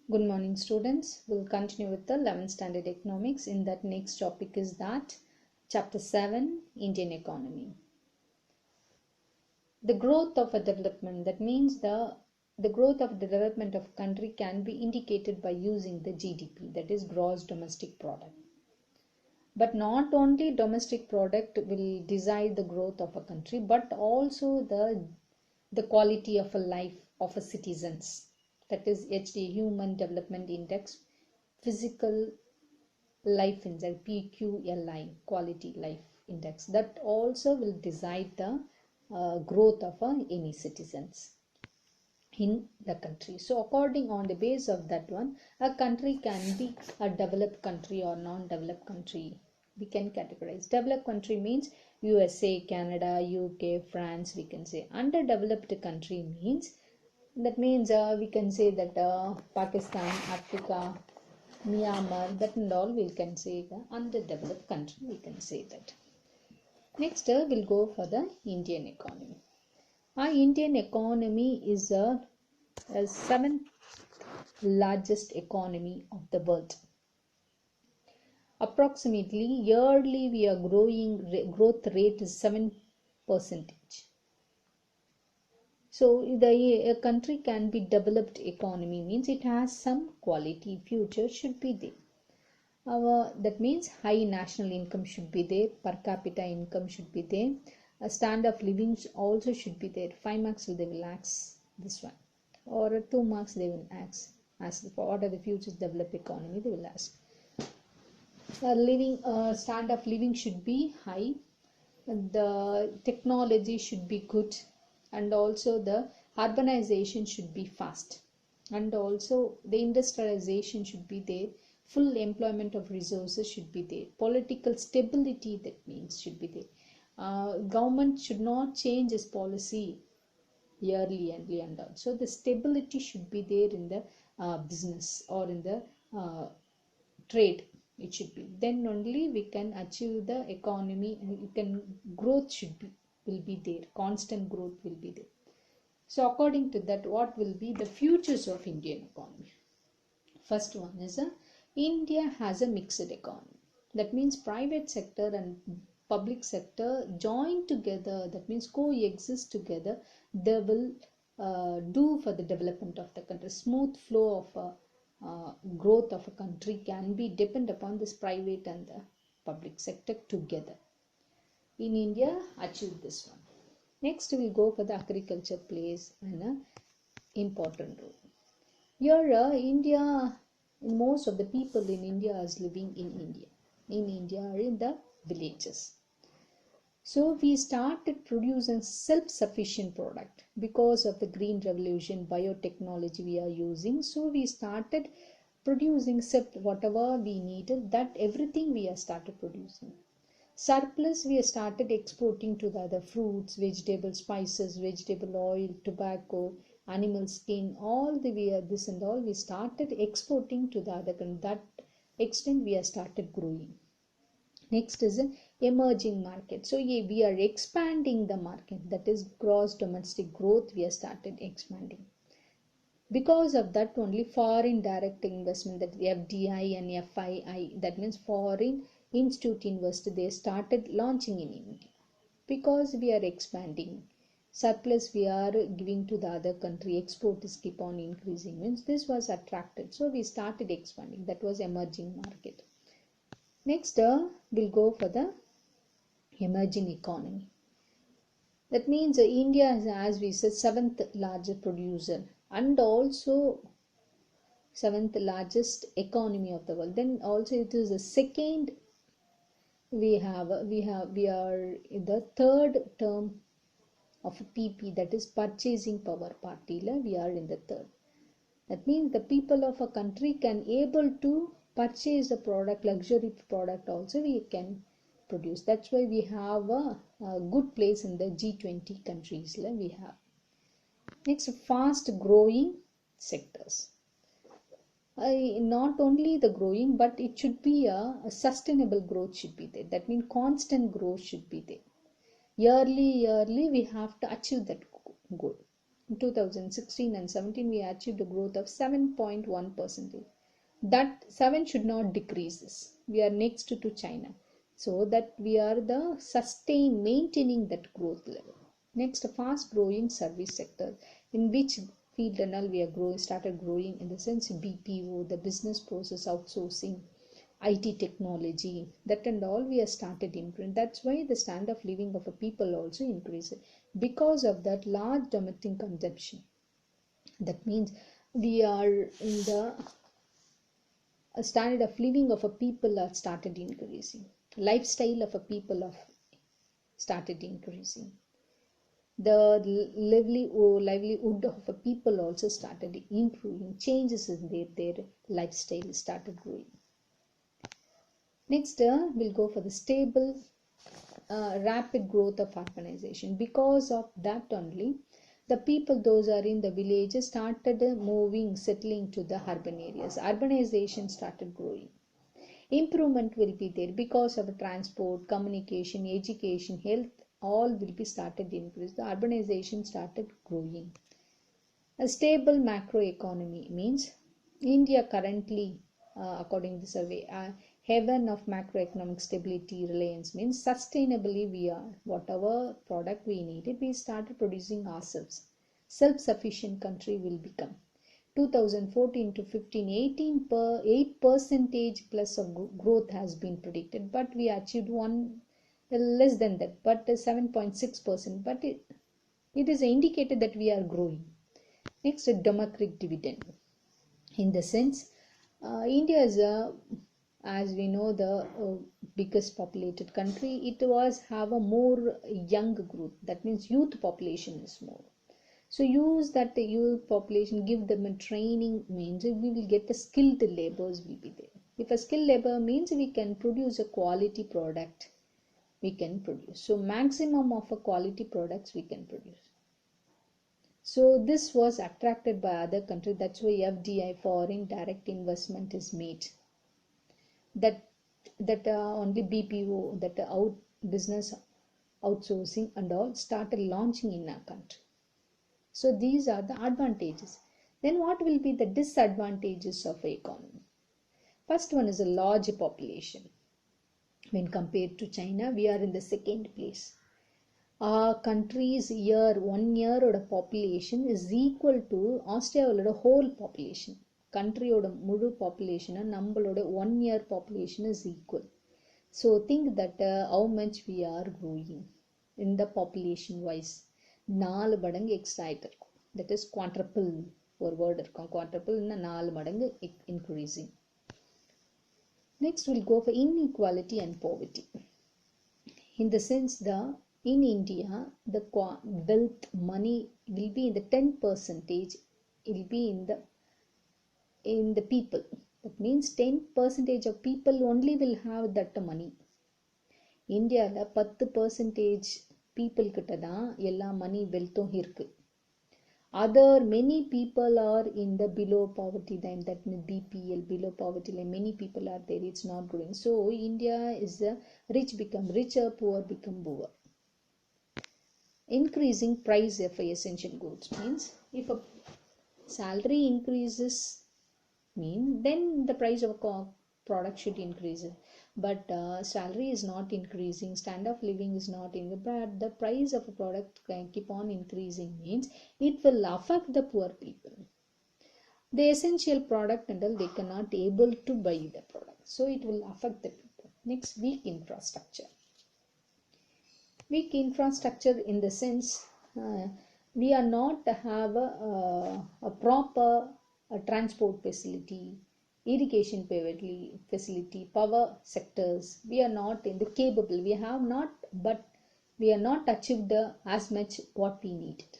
Good morning, students. We'll continue with the 11th standard economics. In that, next topic is that chapter 7, Indian economy. The growth of a development, that means the growth of the development of a country can be indicated by using the GDP, that is gross domestic product. But not only domestic product will decide the growth of a country, but also the quality of a life of a citizens, that is HD, Human Development Index, physical life index, PQLI, quality life index, that also will decide the growth of any citizens in the country. So according on the base of that one, a country can be a developed country or non-developed country. We can categorize. Developed country means USA, Canada, UK, France. We can say underdeveloped country means, that means we can say that Pakistan, Africa, Myanmar, that and all we can say the underdeveloped country, we can say that. Next we'll go for the Indian economy. Our Indian economy is a seventh largest economy of the world. Approximately yearly we are growth rate is 7%. So a country can be developed economy means it has some quality, future should be there. That means high national income should be there, per capita income should be there, a standard of living also should be there. 5 marks they will ask this one, or 2 marks they will ask for what are the futures developed economy they will ask. Standard of living should be high, the technology should be good, and also the urbanization should be fast, and also the industrialization should be there, full employment of resources should be there, political stability, that means should be there. Government should not change its policy yearly and also the stability should be there in the business or in the trade. It should be, then only we can achieve the economy, and growth will be there, constant growth will be there. So according to that, what will be the futures of Indian economy? First one is India has a mixed economy, that means private sector and public sector join together, that means coexist together. They will do for the development of the country. Smooth flow of growth of a country can be depend upon this private and the public sector together. In India, achieve this one. Next we go for the agriculture plays an important role. Here India, most of the people in India is living in India or in the villages. So we started producing self-sufficient product because of the green revolution, biotechnology we are using. So we started producing whatever we needed, that everything we have started producing. Surplus we have started exporting to the other fruits, vegetables, spices, vegetable oil, tobacco, animal skin, all this and all we started exporting to the other country. That extent we have started growing. Next is an emerging market. So we are expanding the market, that is gross domestic growth we have started expanding. Because of that only foreign direct investment, that FDI and FII, that means foreign institute investor, they started launching in India. Because we are expanding, surplus we are giving to the other country, export is keep on increasing, means this was attracted. So we started expanding, that was emerging market. Next we'll go for the emerging economy. That means India is, as we said, 7th largest producer and also 7th largest economy of the world. Then also it is the second, we are in the third term of PP, that is purchasing power party. We are in the third. That means the people of a country can able to purchase a product, luxury product also we can produce. That's why we have a good place in the G20 countries we have. Next, fast growing sectors. Not only the growing, but it should be a sustainable growth should be there. That means constant growth should be there. Yearly we have to achieve that goal. In 2016 and 17 we achieved a growth of 7.1%. That 7 should not decrease this. We are next to China, so that we are the maintaining that growth level. Next, a fast growing service sector, in which field and all we are started growing, in the sense BPO, the business process outsourcing, IT technology, that and all we have started increasing. That's why the standard of living of a people also increases, because of that large domestic consumption. That means we are in the standard of living of a people are started increasing. Lifestyle of a people have started increasing. The livelihood of a people also started improving. Changes in their lifestyle started growing. Next, we'll go for the stable, rapid growth of urbanization. Because of that only, the people, those are in the villages, started moving, settling to the urban areas. Urbanization started growing. Improvement will be there because of transport, communication, education, health, all will be started increase. The urbanization started growing. A stable macroeconomy means India currently, according to the survey, heaven of macroeconomic stability reliance, means sustainably we are, whatever product we needed, we started producing ourselves. Self-sufficient country will become. 2014 to 15, 8% plus of growth has been predicted, but we achieved less than that, but 7.6%, but it is indicated that we are growing. Next, democratic dividend. In the sense, India is as we know, the biggest populated country. It was have a more young growth. That means youth population is more. So use that the youth population, give them a training, means we will get the skilled laborers will be there. If a skilled labor means we can produce a quality product, we can produce. So maximum of a quality products we can produce. So this was attracted by other countries. That's why FDI, foreign direct investment, is made. That only BPO, that business outsourcing and all started launching in our country. So these are the advantages. Then what will be the disadvantages of the economy? First one is a large population. When compared to China, we are in the second place. Our country's 1 year population is equal to Australia's whole population. Countryயோட முழு population நம்மளோட 1 year population is equal. So think that how much we are growing in the population wise. 4 மடங்கு extra ஆயிட்டு இருக்கும். That is quadruple, ஒரு word இருக்கும். Quadruple னா 4 மடங்கு increasing. Next we'll go for inequality and poverty. In the sense in India, the wealth, money will be in the 10%, it will be in the people. That means 10% of people only will have that money. India la 10% people கிட்ட தான் எல்லா money wealthம் இருக்கு. Other many people are in the below poverty line, that means BPL, below poverty line. Many people are there, it's not growing. So India is rich become richer, poor become poor. Increasing price of essential goods means if a salary increases, then the price of a product should increase. But salary is not increasing, standard of living is not increasing, but the price of a product can keep on increasing, means it will affect the poor people. The essential product and all, they cannot able to buy the product, so it will affect the people. Next, weak infrastructure. Weak infrastructure in the sense we are not have a proper transport facility, irrigation facility, power sectors. We are not in the capable. We have not, but we are not achieved as much what we needed.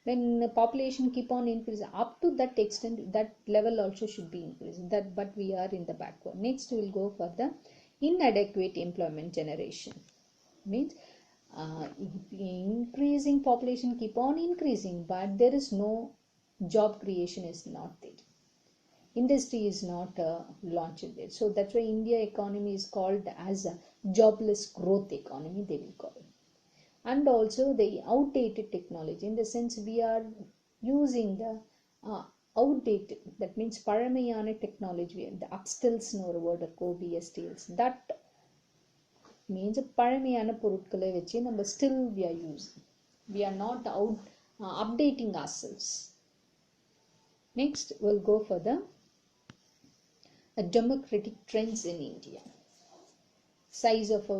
When the population keep on increasing up to that extent, that level also should be increasing. But we are in the backward. Next, we will go for the inadequate employment generation. Means increasing population keep on increasing, but there is no job creation is not there. Industry is not launched there. So that's why India economy is called as a jobless growth economy, they will call it. and also the outdated technology, in the sense we are using the outdated, that means பழமையான technology, the upstills னு ஒரு word இருக்கு, OBSTLs, that means பழமையான பொருட்களை வச்சு நம்ம still we are using, we are not updating ourselves. Next we'll go for the democratic trends in India. Size of a,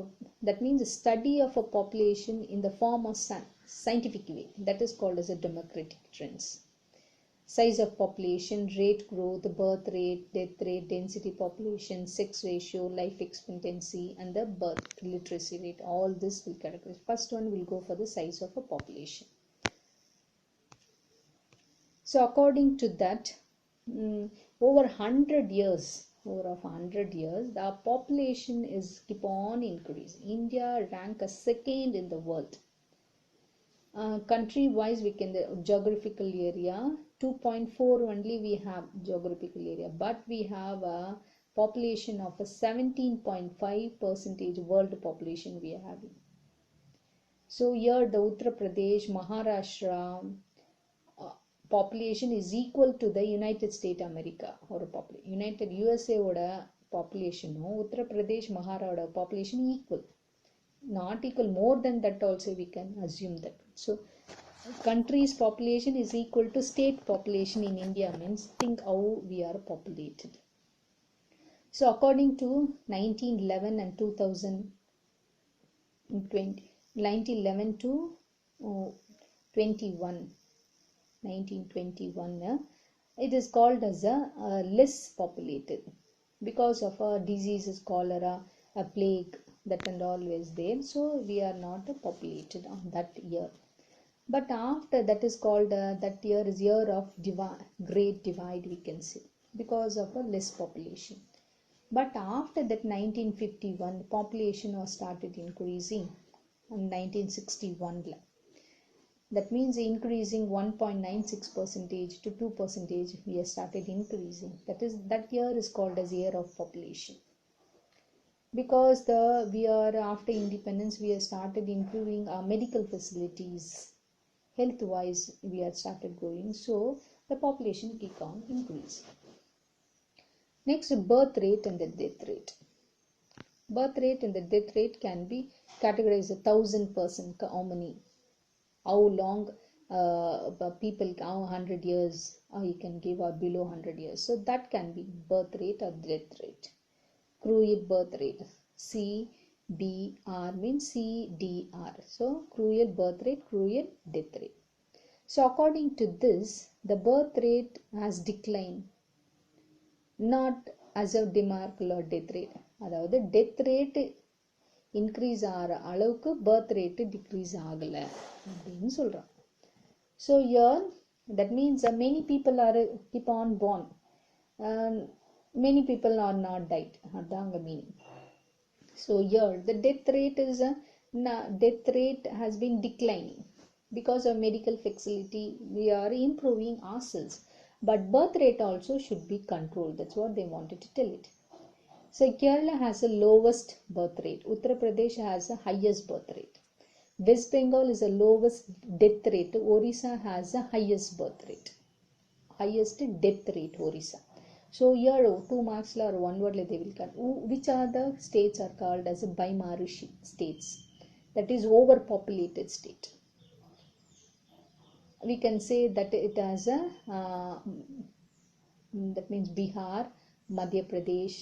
that means the study of a population in the form of scientific way, that is called as a democratic trends. Size of population, rate growth, birth rate, death rate, density population, sex ratio, life expectancy, and the birth literacy rate, all this will categorize. First one will go for the size of a population. So according to that, over 100 years, the population is keep on increasing. India rank as second in the world. Country wise, we can, the geographical area 2.4 only we have geographical area, but we have a population of a 17.5% world population we are having. So here the Uttar Pradesh, Maharashtra population is equal to the United States America, or United USA oda population, Uttar Pradesh, Maharashtra population equal, not equal, more than that also we can assume that. So country's population is equal to state population in India, means think how we are populated. So according to 1911 and 2020, 1911 to 1921, it is called as a less populated because of diseases, cholera, a plague, that and all is there. So we are not populated on that year. But after that is called that year is year of great divide, we can say, because of a less population. But after that 1951, the population was started increasing in 1961. That means increasing 1.96% to 2%, we have started increasing. That year is called as year of population. Because we are after independence, we have started improving our medical facilities. Health wise, we have started growing. So the population keep on increasing. Next, birth rate and the death rate. Birth rate and the death rate can be categorized as 1000%. How many? How long people, how 100 years you can give, or below 100 years. So that can be birth rate or death rate. Cruel birth rate, CBR means CDR. So cruel birth rate, cruel death rate. So according to this, the birth rate has declined, not as a remarkable or death rate. அதாவது death rate increase ஆகிற அளவுக்கு birth rate decrease ஆகல அப்படின்னு சொல்றான். So here that means many people are keep on born, many people are not died, அதாங்க meaning. So here the death rate has been declining because of medical facility. We are improving ourselves, but birth rate also should be controlled. That's what they wanted to tell it. So Kerala has the lowest birth rate. Uttar Pradesh has the highest birth rate. West Bengal is the lowest death rate. Orissa has the highest birth rate. Highest death rate, Orissa. So here 2 marks or 1 word they will cut. Which are the states are called as Bimarishi states? That is overpopulated state. We can say that it has a that means Bihar, Madhya Pradesh,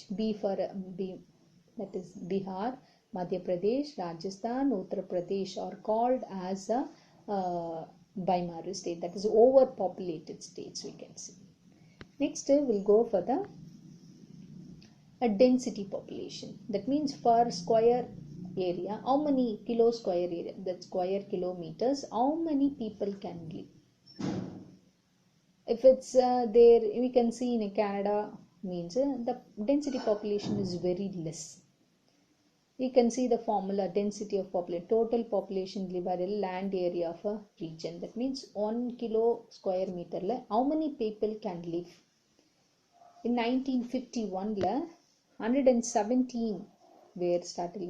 that is Bihar, Madhya Pradesh, Rajasthan, Uttar Pradesh are called as a Bimari state, that is overpopulated states, we can say. Next we'll go for the density population. That means for square area, how many square area, that square kilometers, how many people can live. If it's there, we can see in Canada, means the density population is very less. We can see the formula, density of population, total population divided land area of a region. That means 1 kilo square meter how many people can live. In 1951 117 were started.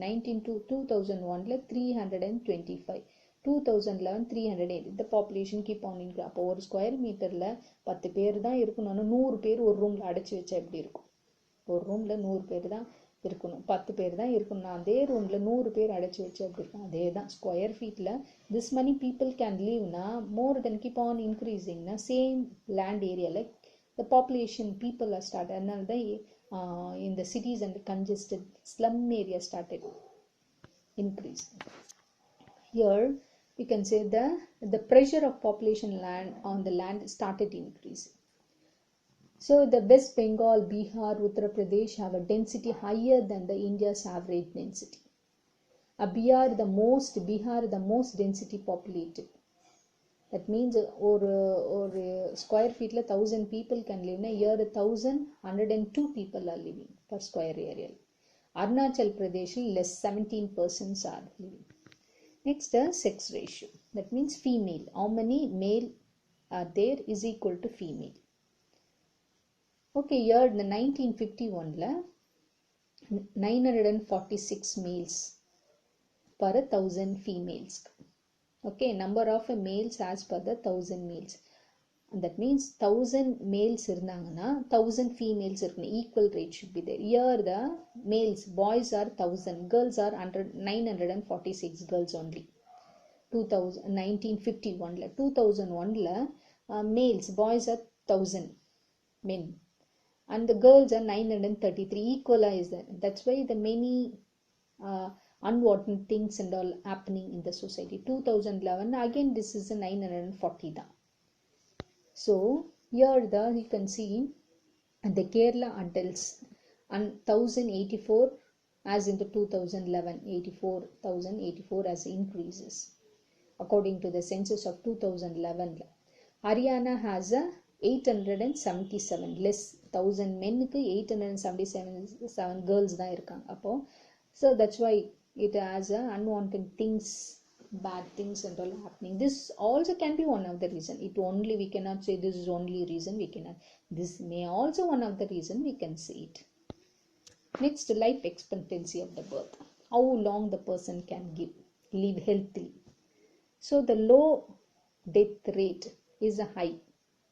2001 325. 2011 308. The population keep on increasing. அப்போ ஒரு square மீட்டரில் 10 பேர் தான் இருக்கணும்னு 100 பேர் ஒரு ரூமில் அடைச்சி வச்சா எப்படி இருக்கும்? ஒரு ரூமில் 100 பேர் தான் இருக்கணும், 10 பேர் தான் இருக்கணும். அதே ரூமில் 100 பேர் அடைச்சி வச்சு எப்படி இருக்கும்? அதே தான் ஸ்கொயர் ஃபீட்டில் திஸ் many people can liveனா more than keep on increasingனா சேம் லேண்ட் ஏரியாவில் the population people are started. அதனால தான் in the cities and the congested slum area started increase. Here you can say the pressure of population land on the land started increasing. So the West Bengal, Bihar, Uttar Pradesh have a density higher than the India's average density. Bihar the most density populated. That means or square feet 1000 people can live. Here 1102 people are living per square area. Arunachal Pradesh less 17% are living. Next, sex ratio. That means female. How many male are there is equal to female. Okay, here in the 1951 946 males per 1000 females. Okay, number of males as per the 1000 males. And that means 1000 males irundanga 1000 females irukku. Equal rate should be there. Here the males, boys are 1000, girls are 946 girls only. 1951 2001 males, boys are 1000 men and the girls are 933. Equalize that. That's why the many unwanted things and all happening in the society. 2011 again this is a 940 da. So here you can see the Kerala adults and 1084 as in the 2011 84,084 as increases according to the census of 2011. Haryana has a 877 less 1000 men க்கு 877 girls தான் இருக்காங்க. அப்போ so that's why it has a unwanted things, bad things and all happening. This also can be one of the reason. It only we cannot say this is only reason. We cannot. This may also one of the reason we can say it. Next, life expectancy of the birth. How long the person can live healthily. So the low death rate is a high,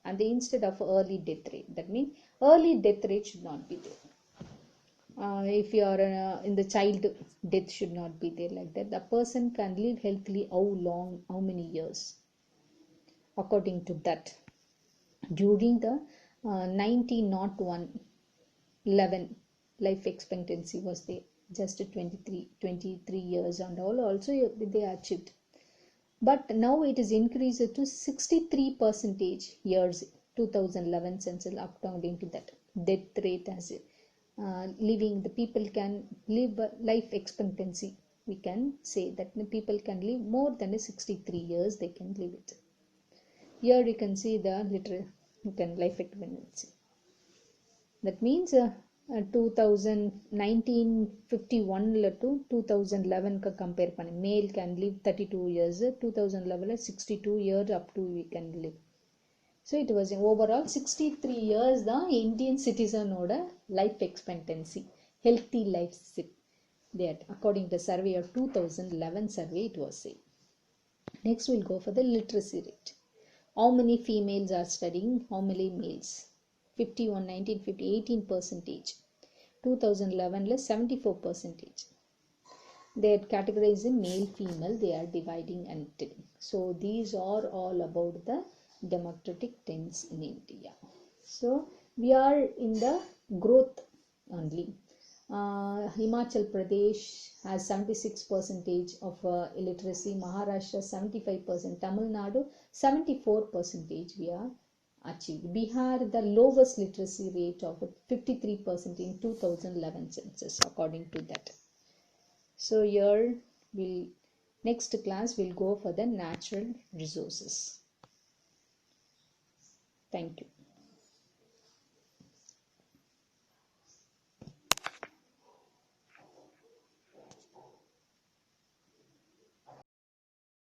and instead of early death rate. That means early death rate should not be there. If you are in the child, death should not be there like that. The person can live healthily how long, how many years? According to that, during the 1901 11 life expectancy was there, just 23 years and all also they achieved. But now it is increased to 63% years 2011 census. According to that, death rate as living, the people can live life expectancy. We can say that the people can live more than 63 years. They can live it. Here you can see the life expectancy. That means 1951 to 2011 ka compare panni, male can live 32 years, 2011 62 years up to we can live. So it was overall 63 years the Indian citizen oda life expectancy, healthy life that according to the survey of 2011 survey it was said. Next we'll go for the literacy rate. How many females are studying, how many males? 51 1950 18%, 2011 74%. They are categorized in male female, they are dividing and telling. So these are all about the democratic trends in India. So we are in the growth only. Himachal Pradesh has 76% of illiteracy, Maharashtra 75%, Tamil Nadu 74% we are achieved. Bihar the lowest literacy rate of 53% in 2011 census according to that. So here next class we'll go for the natural resources. Thank you.